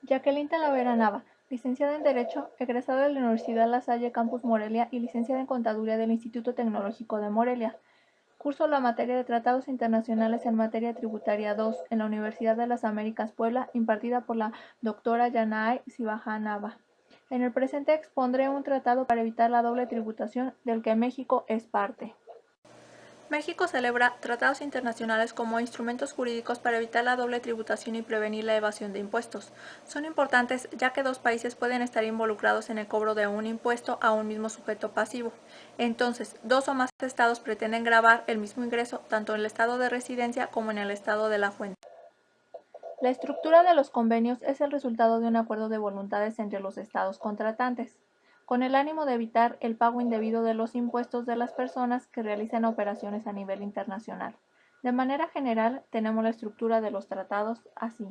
Jacqueline Talavera Nava, licenciada en Derecho, egresada de la Universidad La Salle Campus Morelia y licenciada en Contaduría del Instituto Tecnológico de Morelia. Curso la materia de Tratados Internacionales en Materia Tributaria 2 en la Universidad de las Américas Puebla, impartida por la doctora Yanay Sibaja Nava. En el presente expondré un tratado para evitar la doble tributación del que México es parte. México celebra tratados internacionales como instrumentos jurídicos para evitar la doble tributación y prevenir la evasión de impuestos. Son importantes ya que dos países pueden estar involucrados en el cobro de un impuesto a un mismo sujeto pasivo. Entonces, dos o más estados pretenden gravar el mismo ingreso tanto en el estado de residencia como en el estado de la fuente. La estructura de los convenios es el resultado de un acuerdo de voluntades entre los estados contratantes, con el ánimo de evitar el pago indebido de los impuestos de las personas que realicen operaciones a nivel internacional. De manera general, tenemos la estructura de los tratados así.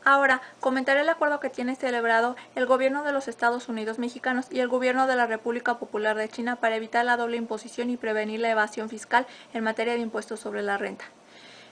Ahora, comentaré el acuerdo que tiene celebrado el Gobierno de los Estados Unidos mexicanos y el Gobierno de la República Popular de China para evitar la doble imposición y prevenir la evasión fiscal en materia de impuestos sobre la renta,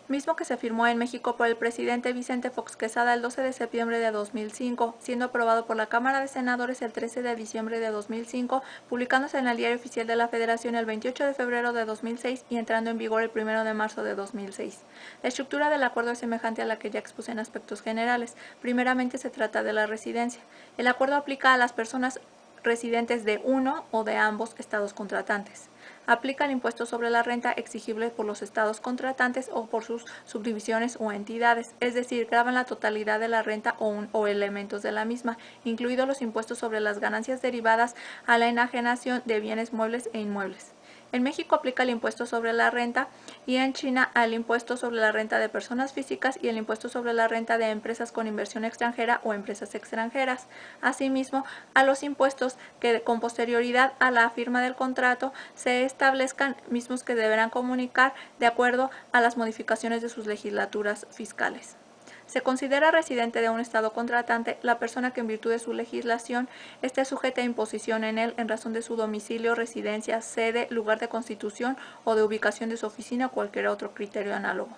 mismo que se firmó en México por el presidente Vicente Fox Quesada el 12 de septiembre de 2005, siendo aprobado por la Cámara de Senadores el 13 de diciembre de 2005, publicándose en el Diario Oficial de la Federación el 28 de febrero de 2006 y entrando en vigor el 1 de marzo de 2006. La estructura del acuerdo es semejante a la que ya expuse en aspectos generales. Primeramente se trata de la residencia. El acuerdo aplica a las personas residentes de uno o de ambos estados contratantes. Aplica el impuesto sobre la renta exigible por los estados contratantes o por sus subdivisiones o entidades, es decir, graban la totalidad de la renta o elementos de la misma, incluidos los impuestos sobre las ganancias derivadas a la enajenación de bienes muebles e inmuebles. En México aplica el impuesto sobre la renta y en China el impuesto sobre la renta de personas físicas y el impuesto sobre la renta de empresas con inversión extranjera o empresas extranjeras. Asimismo, a los impuestos que con posterioridad a la firma del contrato se establezcan, mismos que deberán comunicar de acuerdo a las modificaciones de sus legislaturas fiscales. Se considera residente de un estado contratante la persona que en virtud de su legislación esté sujeta a imposición en él en razón de su domicilio, residencia, sede, lugar de constitución o de ubicación de su oficina o cualquier otro criterio análogo.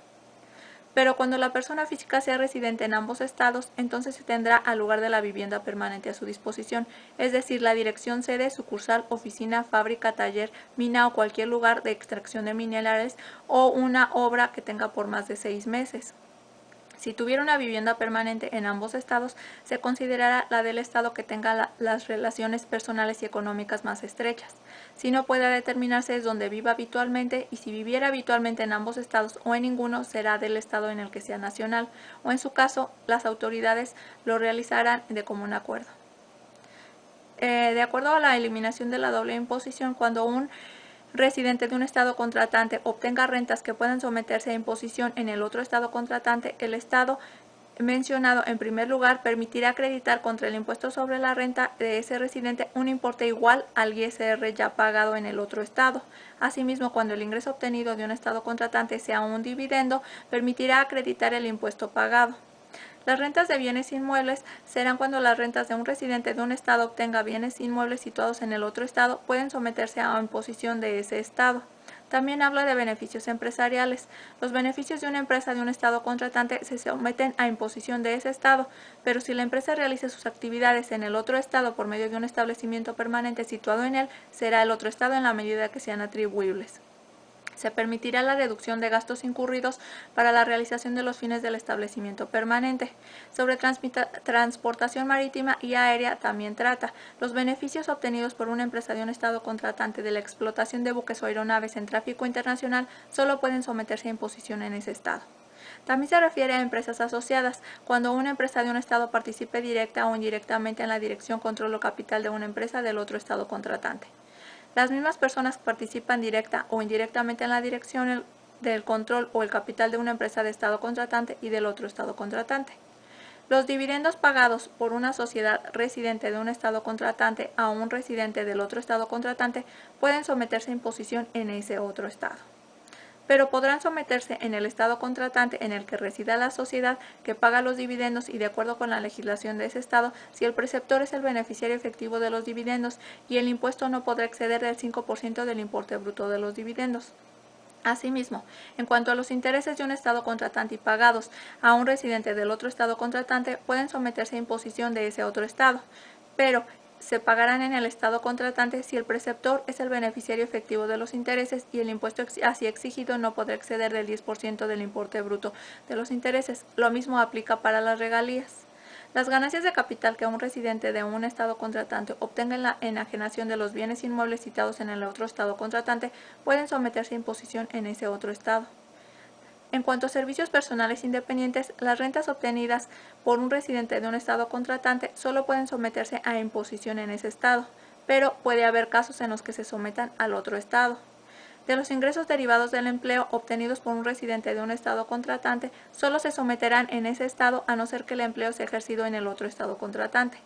Pero cuando la persona física sea residente en ambos estados, entonces se tendrá al lugar de la vivienda permanente a su disposición, es decir, la dirección, sede, sucursal, oficina, fábrica, taller, mina o cualquier lugar de extracción de minerales o una obra que tenga por más de 6 meses. Si tuviera una vivienda permanente en ambos estados, se considerará la del estado que tenga las relaciones personales y económicas más estrechas. Si no puede determinarse es donde viva habitualmente, y si viviera habitualmente en ambos estados o en ninguno, será del estado en el que sea nacional, o en su caso, las autoridades lo realizarán de común acuerdo. De acuerdo a la eliminación de la doble imposición, cuando un residente de un estado contratante obtenga rentas que puedan someterse a imposición en el otro estado contratante, el estado mencionado en primer lugar permitirá acreditar contra el impuesto sobre la renta de ese residente un importe igual al ISR ya pagado en el otro estado. Asimismo, cuando el ingreso obtenido de un estado contratante sea un dividendo, permitirá acreditar el impuesto pagado. Las rentas de bienes inmuebles serán cuando las rentas de un residente de un estado obtenga bienes inmuebles situados en el otro estado, pueden someterse a imposición de ese estado. También habla de beneficios empresariales. Los beneficios de una empresa de un estado contratante se someten a imposición de ese estado, pero si la empresa realiza sus actividades en el otro estado por medio de un establecimiento permanente situado en él, será el otro estado en la medida que sean atribuibles. Se permitirá la reducción de gastos incurridos para la realización de los fines del establecimiento permanente. Sobre transportación marítima y aérea también trata. Los beneficios obtenidos por una empresa de un estado contratante de la explotación de buques o aeronaves en tráfico internacional solo pueden someterse a imposición en ese estado. También se refiere a empresas asociadas, cuando una empresa de un estado participe directa o indirectamente en la dirección, control o capital de una empresa del otro estado contratante. Las mismas personas que participan directa o indirectamente en la dirección del control o el capital de una empresa de estado contratante y del otro estado contratante. Los dividendos pagados por una sociedad residente de un estado contratante a un residente del otro estado contratante pueden someterse a imposición en ese otro estado, pero podrán someterse en el estado contratante en el que resida la sociedad que paga los dividendos y de acuerdo con la legislación de ese estado si el preceptor es el beneficiario efectivo de los dividendos, y el impuesto no podrá exceder del 5% del importe bruto de los dividendos. Asimismo, en cuanto a los intereses de un estado contratante y pagados a un residente del otro estado contratante, pueden someterse a imposición de ese otro estado, pero se pagarán en el estado contratante si el preceptor es el beneficiario efectivo de los intereses y el impuesto así exigido no podrá exceder del 10% del importe bruto de los intereses. Lo mismo aplica para las regalías. Las ganancias de capital que un residente de un estado contratante obtenga en la enajenación de los bienes inmuebles citados en el otro estado contratante pueden someterse a imposición en ese otro estado. En cuanto a servicios personales independientes, las rentas obtenidas por un residente de un estado contratante solo pueden someterse a imposición en ese estado, pero puede haber casos en los que se sometan al otro estado. De los ingresos derivados del empleo obtenidos por un residente de un estado contratante, solo se someterán en ese estado a no ser que el empleo sea ejercido en el otro estado contratante.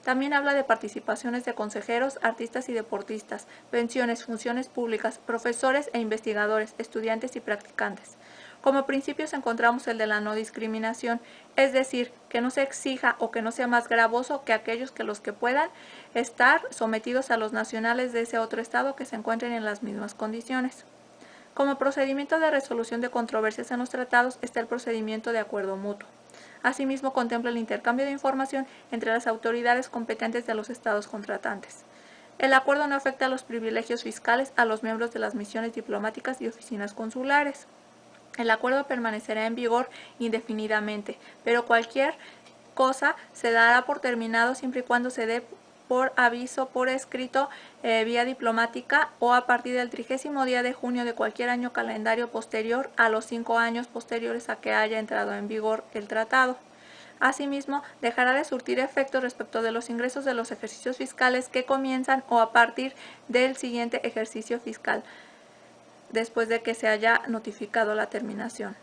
También habla de participaciones de consejeros, artistas y deportistas, pensiones, funciones públicas, profesores e investigadores, estudiantes y practicantes. Como principios encontramos el de la no discriminación, es decir, que no se exija o que no sea más gravoso que aquellos que los que puedan estar sometidos a los nacionales de ese otro estado que se encuentren en las mismas condiciones. Como procedimiento de resolución de controversias en los tratados está el procedimiento de acuerdo mutuo. Asimismo, contempla el intercambio de información entre las autoridades competentes de los estados contratantes. El acuerdo no afecta a los privilegios fiscales a los miembros de las misiones diplomáticas y oficinas consulares. El acuerdo permanecerá en vigor indefinidamente, pero cualquier cosa se dará por terminado siempre y cuando se dé por aviso por escrito vía diplomática o a partir del 30º día de junio de cualquier año calendario posterior a los 5 años posteriores a que haya entrado en vigor el tratado. Asimismo, dejará de surtir efectos respecto de los ingresos de los ejercicios fiscales que comienzan o a partir del siguiente ejercicio fiscal, después de que se haya notificado la terminación.